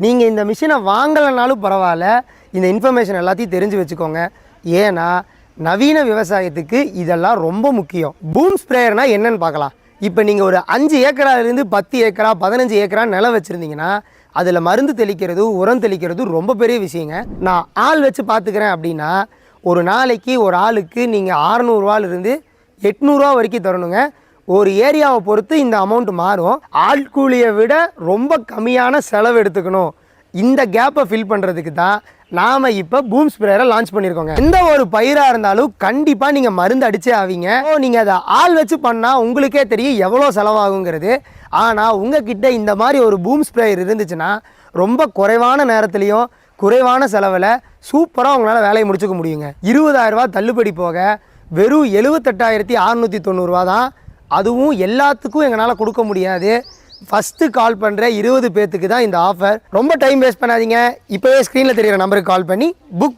நீங்கள் இந்த மிஷினை வாங்கலைனாலும் பரவாயில்ல, இந்த இன்ஃபர்மேஷன் எல்லாத்தையும் தெரிஞ்சு வச்சுக்கோங்க. ஏன்னா நவீன விவசாயத்துக்கு இதெல்லாம் ரொம்ப முக்கியம். பூம் ஸ்ப்ரேயர்னால் என்னன்னு பார்க்கலாம். இப்போ நீங்கள் ஒரு 5 ஏக்கராலேருந்து 10 ஏக்கரா 15 ஏக்கரா நிலம் வச்சுருந்தீங்கன்னா அதில் மருந்து தெளிக்கிறது, உரம் தெளிக்கிறது ரொம்ப பெரிய விஷயங்க. நான் ஆள் வச்சு பார்த்துக்கிறேன் அப்படின்னா ஒரு நாளைக்கு ஒரு ஆளுக்கு நீங்கள் 600 ரூபாயிலிருந்து 800 ரூபா வரைக்கும் தரணுங்க. ஒரு ஏரியாவை பொறுத்து இந்த அமௌண்ட் மாறும். ஆள் கூலியை விட ரொம்ப கம்மியான செலவு எடுத்துக்கணும். இந்த கேப்பை ஃபில் பண்ணுறதுக்கு தான் நாம் இப்போ பூம் ஸ்ப்ரேயரை லான்ச் பண்ணியிருக்கோங்க. எந்த ஒரு பயிராக இருந்தாலும் கண்டிப்பாக நீங்கள் மருந்து அடிச்சே ஆவீங்க. நீங்கள் அதை ஆள் வச்சு பண்ணால் உங்களுக்கே தெரியும் எவ்வளோ செலவாகுங்கிறது. ஆனால் உங்ககிட்ட இந்த மாதிரி ஒரு பூம் ஸ்ப்ரேயர் இருந்துச்சுன்னா ரொம்ப குறைவான நேரத்துலையும் குறைவான செலவில் சூப்பராக உங்களால் வேலையை முடிச்சுக்க முடியுங்க. 20,000 ரூபா தள்ளுபடி போக வெறும் 78,690 ரூபா தான். அதுவும் எல்லாத்துக்கும் எங்களால் கொடுக்க முடியாது. ஃபஸ்ட்டு கால் பண்ணுற 20 பேர்த்துக்கு தான் இந்த ஆஃபர். ரொம்ப டைம் வேஸ்ட் பண்ணாதீங்க. இப்போவே ஸ்க்ரீனில் தெரிகிற நம்பருக்கு கால் பண்ணி புக்